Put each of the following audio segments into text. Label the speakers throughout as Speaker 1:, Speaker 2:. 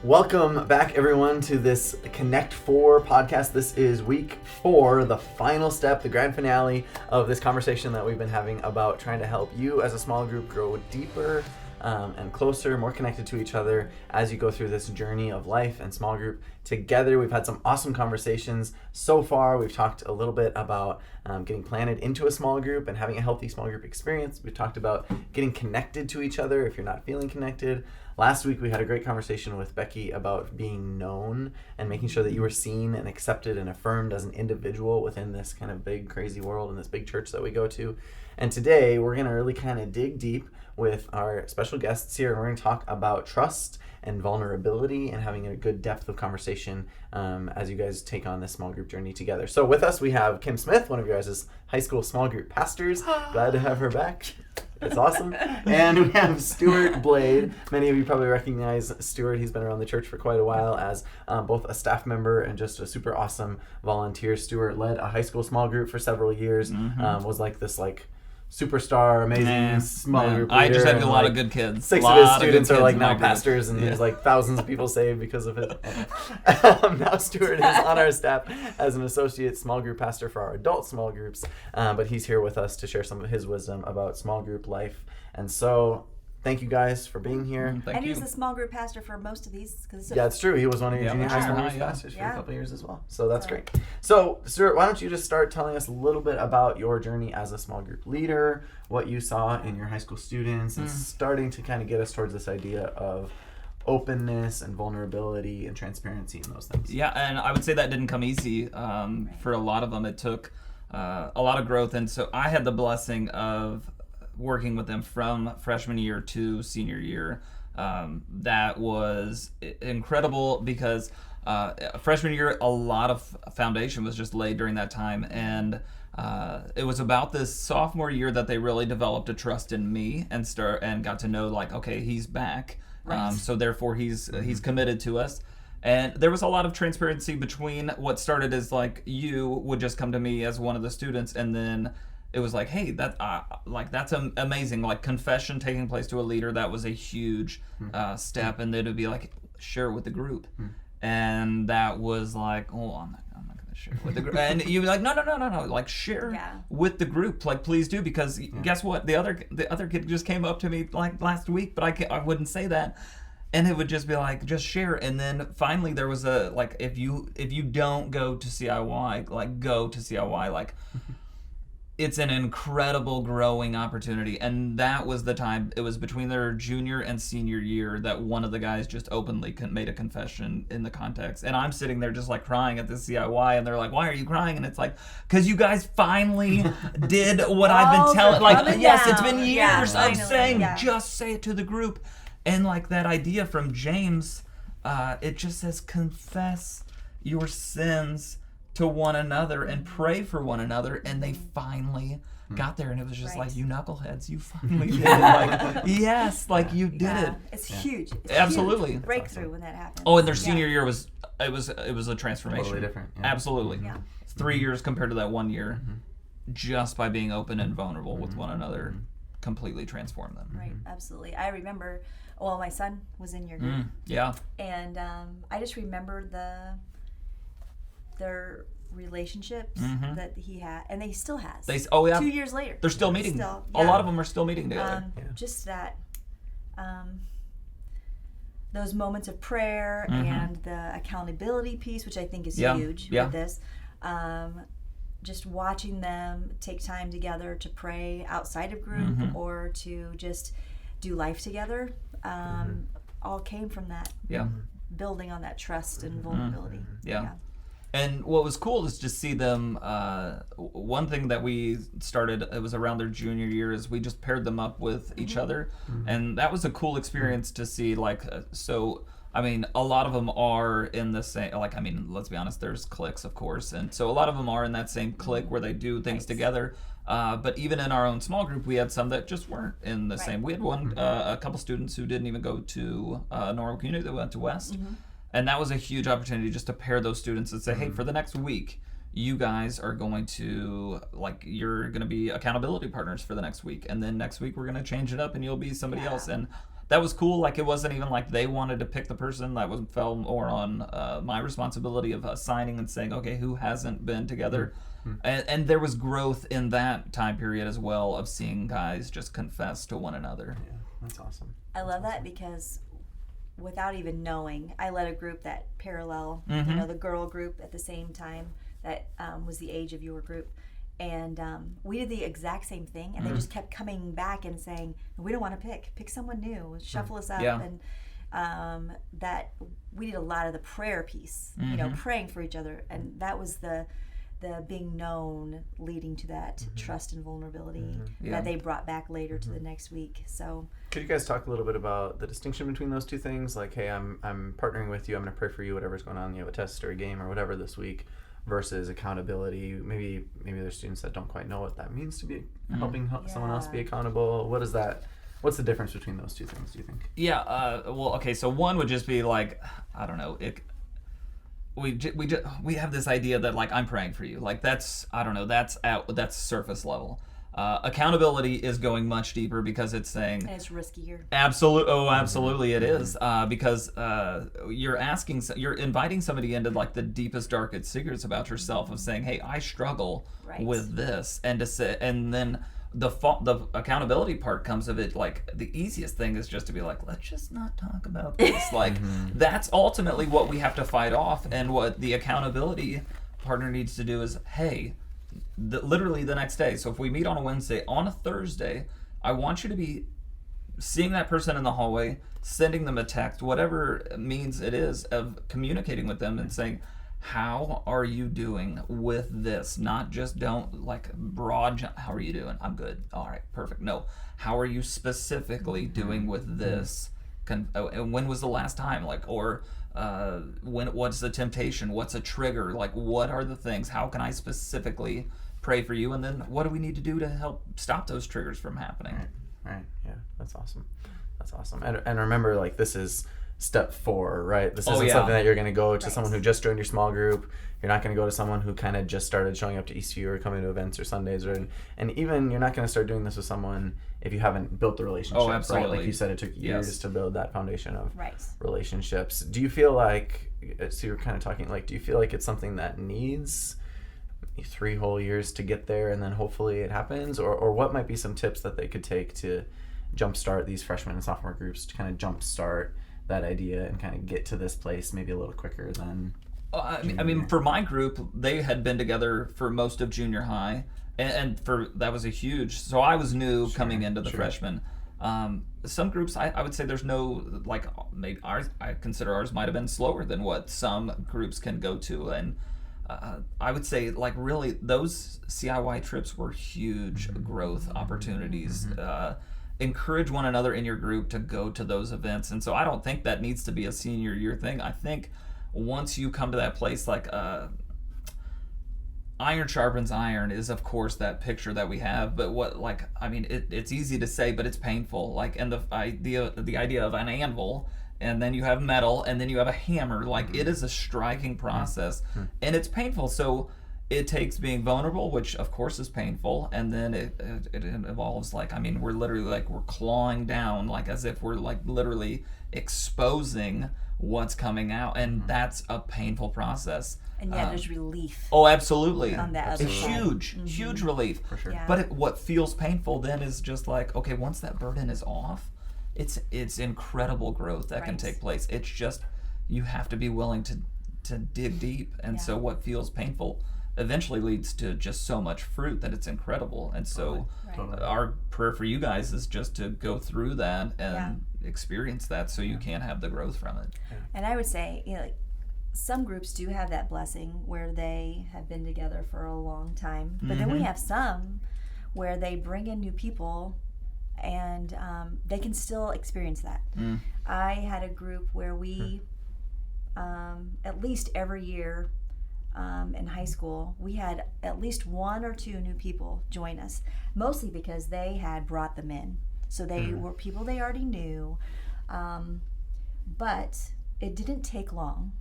Speaker 1: Welcome back, everyone, to this Connect 4 podcast. This is week 4, the final step, the grand finale of this conversation that we've been having about trying to help you as a small group grow deeper and closer, more connected to each other as you go through this journey of life and small group together. We've had some awesome conversations so far. We've talked a little bit about getting planted into a small group and having a healthy small group experience. We've talked about getting connected to each other if you're not feeling connected. Last week, we had a great conversation with Becky about being known and making sure that you were seen and accepted and affirmed as an individual within this kind of big, crazy world and this big church that we go to. And today, we're going to really kind of dig deep with our special guests here, and we're going to talk about trust and vulnerability and having a good depth of conversation as you guys take on this small group journey together. So with us, we have Kim Smith, one of your guys' high school small group pastors. Glad to have her back. It's awesome. And we have Stuart Blade. Many of you probably recognize Stuart. He's been around the church for quite a while as both a staff member and just a super awesome volunteer. Stuart led a high school small group for several years, was like this superstar, amazing small group leader.
Speaker 2: I just had a lot of good kids.
Speaker 1: 6 of his students are like now pastors, and there's like thousands of people saved because of it. Now Stuart is on our staff as an associate small group pastor for our adult small groups, but he's here with us to share some of his wisdom about small group life. And so thank you guys for being here.
Speaker 3: And he's the small group pastor for most of these.
Speaker 1: Yeah, it's true. He was one of your junior high small group pastors for a couple of years as well. So that's great. So, Stuart, why don't you just start telling us a little bit about your journey as a small group leader, what you saw in your high school students, and starting to kind of get us towards this idea of openness and vulnerability and transparency and those things.
Speaker 2: Yeah, and I would say that didn't come easy. For a lot of them, it took a lot of growth. And so I had the blessing of working with them from freshman year to senior year. That was incredible because freshman year, a lot of foundation was just laid during that time. And it was about this sophomore year that they really developed a trust in me and got to know, like, okay, he's back. Right. So therefore he's committed to us. And there was a lot of transparency between what started as like you would just come to me as one of the students, and then it was like, hey, that's amazing. Like confession taking place to a leader, that was a huge step, and then it'd be like, share it with the group, and that was like, oh, I'm not gonna share it with the group, and you'd be like, no, like share with the group, like please do, because guess what, the other kid just came up to me like last week, but I wouldn't say that. And it would just be like, just share. And then finally there was a, like, if you don't go to CIY, like go to CIY, like it's an incredible growing opportunity. And that was the time, it was between their junior and senior year that one of the guys just openly made a confession in the context. And I'm sitting there just like crying at the CIY, and they're like, why are you crying? And it's like, because you guys finally did what I've been telling. Like, yes, it's been years of saying, just say it to the group. And like that idea from James, it just says, confess your sins to one another and pray for one another. And they finally got there, and it was just like, you knuckleheads, you finally did it. Like, yes, like you did it.
Speaker 3: It's huge. It's
Speaker 2: absolutely
Speaker 3: huge breakthrough when that happens.
Speaker 2: Oh, and their senior year was a transformation.
Speaker 1: Totally different. Yeah.
Speaker 2: Absolutely. Yeah. 3 years compared to that 1 year, just by being open and vulnerable with one another, completely transformed them.
Speaker 3: Right. Absolutely. I remember. Well, my son was in your group. And I just remember their relationships that he had, and he still has. 2 years later.
Speaker 2: They're still meeting. A lot of them are still meeting together.
Speaker 3: Just that, those moments of prayer and the accountability piece, which I think is huge with this. Just watching them take time together to pray outside of group or to just do life together, all came from that building on that trust and vulnerability.
Speaker 2: And what was cool is just see them, one thing that we started, it was around their junior year, is we just paired them up with each other, and that was a cool experience to see, like, so I mean, a lot of them are in the same, like, I mean, let's be honest, there's cliques, of course, and so a lot of them are in that same clique where they do things together. But even in our own small group, we had some that just weren't in the same. We had a couple students who didn't even go to Normal Community, that went to West. And that was a huge opportunity just to pair those students and say, hey, for the next week, you guys are going to, like, you're going to be accountability partners for the next week. And then next week, we're going to change it up and you'll be somebody else. And that was cool. Like, it wasn't even like they wanted to pick the person. That fell more on my responsibility of assigning and saying, okay, who hasn't been together? And there was growth in that time period as well of seeing guys just confess to one another.
Speaker 1: Yeah, that's awesome.
Speaker 3: I love that because without even knowing, I led a group that parallel, the girl group at the same time that was the age of your group. And we did the exact same thing, and they just kept coming back and saying, we don't want to pick someone new, shuffle us up. And that we did a lot of the prayer piece, praying for each other. And that was the being known leading to that trust and vulnerability that they brought back later to the next week. So
Speaker 1: could you guys talk a little bit about the distinction between those two things? Like, hey, I'm partnering with you, I'm going to pray for you, whatever's going on, you have a test or a game or whatever this week, versus accountability. Maybe there's students that don't quite know what that means to be helping someone else be accountable. What's the difference between those two things, do you think?
Speaker 2: Yeah, well, okay, so one would just be like, I don't know, we have this idea that, like, I'm praying for you. Like, that's surface level. Accountability is going much deeper because it's saying...
Speaker 3: And it's riskier.
Speaker 2: Absolutely it is. Because you're inviting somebody into, like, the deepest, darkest secrets about yourself of saying, hey, I struggle with this. And then the accountability part comes of it. Like, the easiest thing is just to be like, let's just not talk about this. Like, that's ultimately what we have to fight off. And what the accountability partner needs to do is, hey, literally the next day. So if we meet on a Wednesday, on a Thursday, I want you to be seeing that person in the hallway, sending them a text, whatever means it is, of communicating with them and saying, how are you doing with this? Not just broad, how are you doing? I'm good. All right, perfect. No, how are you specifically doing with this? And when was the last time? What's the temptation? What's a trigger? Like, what are the things? How can I specifically pray for you? And then what do we need to do to help stop those triggers from happening?
Speaker 1: Right. Yeah, that's awesome. And remember, like, this is step 4, right? This isn't something that you're going to go to someone who just joined your small group. You're not going to go to someone who kind of just started showing up to Eastview or coming to events or Sundays, and even you're not going to start doing this with someone if you haven't built the relationship.
Speaker 2: Oh, absolutely.
Speaker 1: Right? Like you said, it took years to build that foundation of relationships. Do you feel like, so you're kind of talking, like, do you feel like it's something that needs 3 whole years to get there and then hopefully it happens? Or what might be some tips that they could take to jumpstart these freshman and sophomore groups, to kind of jumpstart that idea and kind of get to this place maybe a little quicker than
Speaker 2: I mean, for my group, they had been together for most of junior high, and that was a huge. So I was new coming into the freshman. Some groups, I would say there's no, like, maybe ours. I consider ours might have been slower than what some groups can go to, and I would say, like, really those CIY trips were huge growth opportunities. Encourage one another in your group to go to those events. And so I don't think that needs to be a senior year thing. I think once you come to that place, like, iron sharpens iron is, of course, that picture that we have. But it's easy to say, but it's painful. Like, and the idea of an anvil, and then you have metal, and then you have a hammer. Like, it is a striking process, and it's painful. So it takes being vulnerable, which of course is painful, and then it involves, like, I mean, we're literally, like, we're clawing down, like, as if we're, like, literally exposing what's coming out, and that's a painful process.
Speaker 3: And yet there's relief.
Speaker 2: Oh, absolutely.
Speaker 3: On that
Speaker 2: it's huge relief. For sure. Yeah. But what feels painful then is just like, okay, once that burden is off, it's incredible growth that can take place. It's just, you have to be willing to dig deep, and so what feels painful eventually leads to just so much fruit that it's incredible. And so our prayer for you guys is just to go through that and experience that, so you can have the growth from it.
Speaker 3: And I would say, like, some groups do have that blessing where they have been together for a long time, but then we have some where they bring in new people and they can still experience that. I had a group where we at least every year in high school, we had at least 1 or 2 new people join us, mostly because they had brought them in. So they were people they already knew, but it didn't take long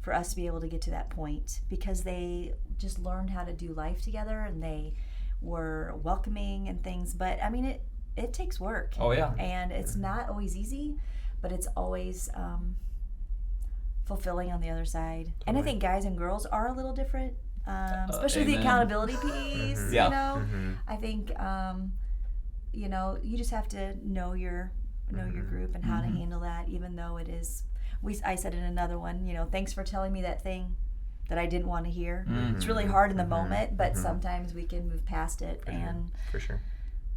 Speaker 3: for us to be able to get to that point, because they just learned how to do life together and they were welcoming and things. But I mean, it takes work.
Speaker 2: Oh yeah.
Speaker 3: And it's not always easy, but it's always fulfilling on the other side. Totally. And I think guys and girls are a little different, especially the accountability piece.
Speaker 2: Yeah.
Speaker 3: You know, I think you know, you just have to know your group and how to handle that, even though it is. I said in another one, you know, thanks for telling me that thing that I didn't want to hear. It's really hard in the moment, but sometimes we can move past it
Speaker 1: for sure.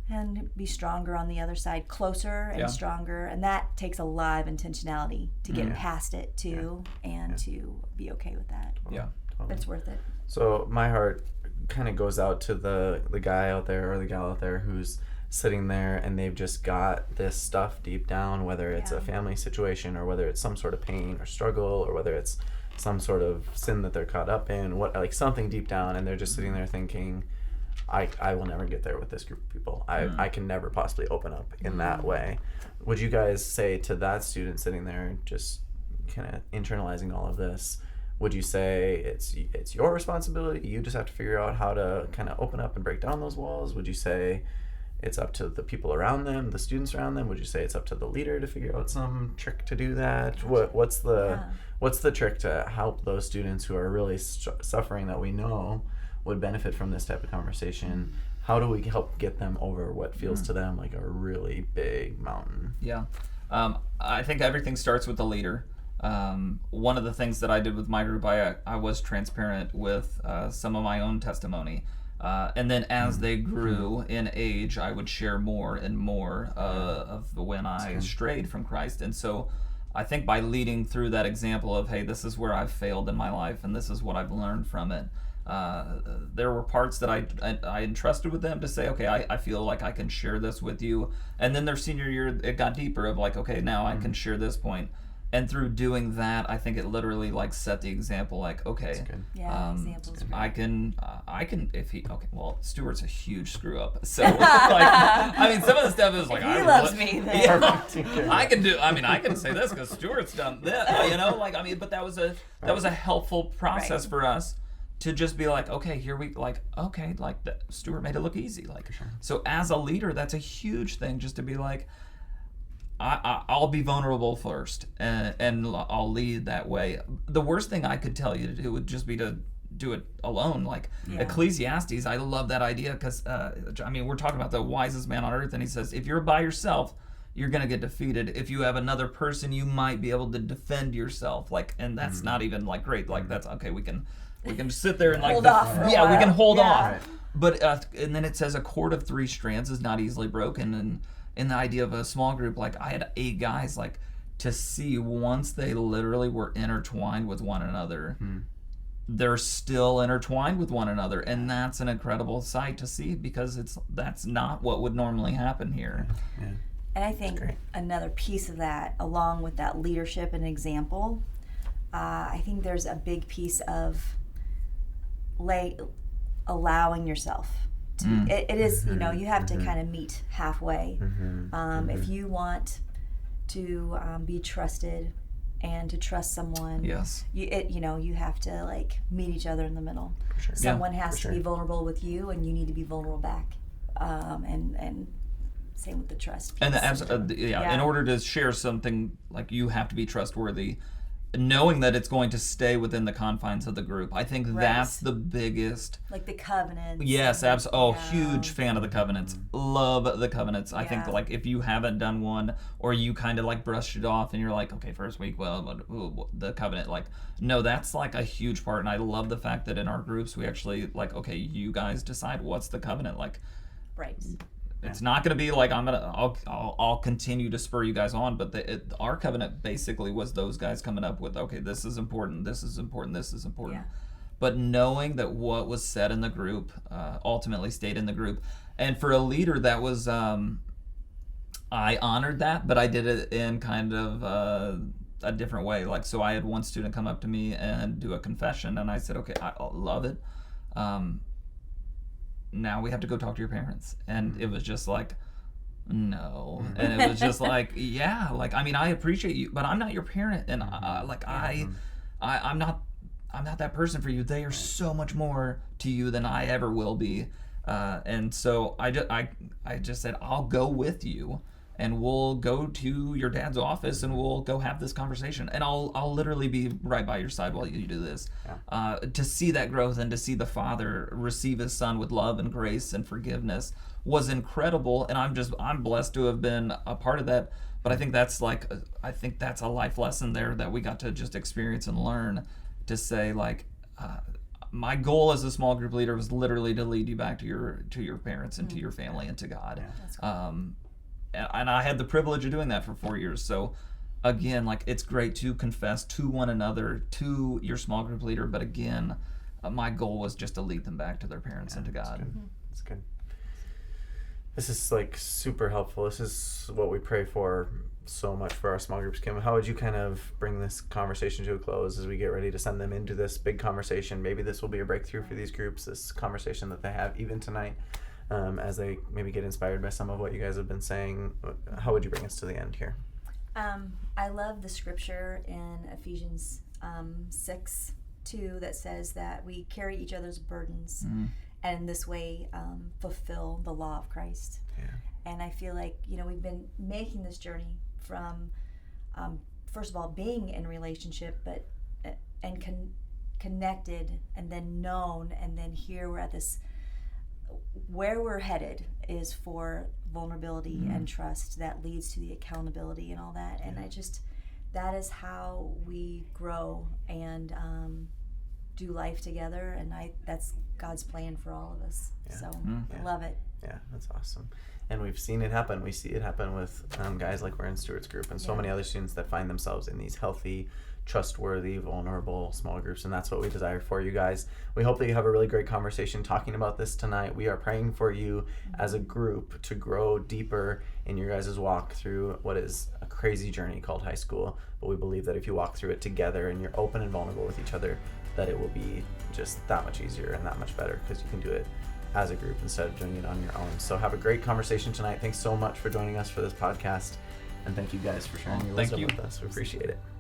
Speaker 3: And be stronger on the other side, closer and stronger, and that takes a lot of intentionality to get past it too, and to be okay with that.
Speaker 2: Yeah,
Speaker 3: totally. But it's worth it.
Speaker 1: So my heart kind of goes out to the guy out there or the gal out there who's sitting there and they've just got this stuff deep down, whether it's a family situation or whether it's some sort of pain or struggle or whether it's some sort of sin that they're caught up in, like something deep down, and they're just sitting there thinking, I will never get there with this group of people. I can never possibly open up in that way. Would you guys say to that student sitting there just kind of internalizing all of this, would you say it's your responsibility, you just have to figure out how to kind of open up and break down those walls? Would you say it's up to the people around them, the students around them? Would you say it's up to the leader to figure out some trick to do that? What's the trick to help those students who are really suffering that we know would benefit from this type of conversation? How do we help get them over what feels to them like a really big mountain?
Speaker 2: Yeah. I think everything starts with the leader. One of the things that I did with my group, I was transparent with some of my own testimony. And then as they grew in age, I would share more and more of when I strayed from Christ. And so I think by leading through that example of, hey, this is where I've failed in my life and this is what I've learned from it, there were parts that I entrusted with them to say, okay, I feel like I can share this with you. And then their senior year, it got deeper of like, okay, now I can share this point. And through doing that, I think it literally like set the example. Like, okay,
Speaker 3: examples.
Speaker 2: I can. If he. Okay, well, Stuart's a huge screw up. So, like, I mean, some of the stuff is like,
Speaker 3: he loves me. Then.
Speaker 2: Yeah, I can do. I mean, I can say this because Stuart's done this. You know, like, I mean, but that was a helpful process for us to just be like, okay, here we like, okay, like Stuart made it look easy. Like, so as a leader, that's a huge thing, just to be like, I'll be vulnerable first, and I'll lead that way. The worst thing I could tell you to do would just be to do it alone. Like Ecclesiastes, I love that idea because, I mean, we're talking about the wisest man on earth, and he says, if you're by yourself, you're going to get defeated. If you have another person, you might be able to defend yourself. Like, and that's not even like great. Like, that's okay. We can sit there and like
Speaker 3: hold off.
Speaker 2: We can hold off. Right. But and then it says a cord of 3 strands is not easily broken. And in the idea of a small group, like I had 8 guys, like to see once they literally were intertwined with one another, they're still intertwined with one another, and that's an incredible sight to see because that's not what would normally happen here.
Speaker 1: Yeah.
Speaker 3: And I think another piece of that, along with that leadership and example, I think there's a big piece of allowing yourself to, it is, you know, you have to kind of meet halfway. If you want to be trusted and to trust someone, you have to like meet each other in the middle. Someone has to be vulnerable with you, and you need to be vulnerable back. And same with the trust piece.
Speaker 2: And in order to share something, like you have to be trustworthy, knowing that it's going to stay within the confines of the group. I think that's the biggest.
Speaker 3: Like the covenants.
Speaker 2: Yes, absolutely. Oh, huge fan of the covenants. Love the covenants. I think like if you haven't done one, or you kind of like brushed it off and you're like, okay, first week, well, the covenant, like, no, that's like a huge part. And I love the fact that in our groups, we actually like, okay, you guys decide what's the covenant. Like,
Speaker 3: right.
Speaker 2: It's not going to be like I'll continue to spur you guys on, but our covenant basically was those guys coming up with, okay, this is important, this is important, this is important. Yeah. But knowing that what was said in the group ultimately stayed in the group. And for a leader, that was, I honored that, but I did it in kind of a different way. Like, so I had one student come up to me and do a confession, and I said, okay, I love it. Now we have to go talk to your parents. And it was just like, no. And it was just like, yeah, like, I mean, I appreciate you, but I'm not your parent. And I'm not that person for you. They are so much more to you than I ever will be. And so I just said, I'll go with you, and we'll go to your dad's office and we'll go have this conversation, and I'll literally be right by your side while you do this. To see that growth and to see the Father receive his Son with love and grace and forgiveness was incredible, and I'm blessed to have been a part of that. But I think that's a life lesson there that we got to just experience and learn, to say, like, my goal as a small group leader was literally to lead you back to your parents and to your family and to God. And I had the privilege of doing that for 4 years. So again, like, it's great to confess to one another, to your small group leader, but again, my goal was just to lead them back to their parents and to God.
Speaker 1: That's good. This is like super helpful. This is what we pray for so much for our small groups. Kim, how would you kind of bring this conversation to a close as we get ready to send them into this big conversation? Maybe this will be a breakthrough for these groups, this conversation that they have even tonight, as they maybe get inspired by some of what you guys have been saying. How would you bring us to the end here?
Speaker 3: I love the scripture in Ephesians 6:2 that says that we carry each other's burdens, and in this way fulfill the law of Christ. And I feel like, we've been making this journey from first of all being in relationship, but connected, and then known, and then here we're at this, where we're headed is for vulnerability and trust that leads to the accountability and all that. And that is how we grow and do life together, and that's God's plan for all of us. So I love it.
Speaker 1: Yeah, that's awesome. And we've seen it happen. We see it happen with guys like we're in Stuart's group and so many other students that find themselves in these healthy, trustworthy, vulnerable small groups, and that's what we desire for you guys. We hope that you have a really great conversation talking about this tonight. We are praying for you as a group to grow deeper in your guys' walk through what is a crazy journey called high school, but we believe that if you walk through it together and you're open and vulnerable with each other, that it will be just that much easier and that much better, because you can do it as a group instead of doing it on your own. So have a great conversation tonight. Thanks so much for joining us for this podcast, and thank you guys for sharing your wisdom with us. We appreciate it.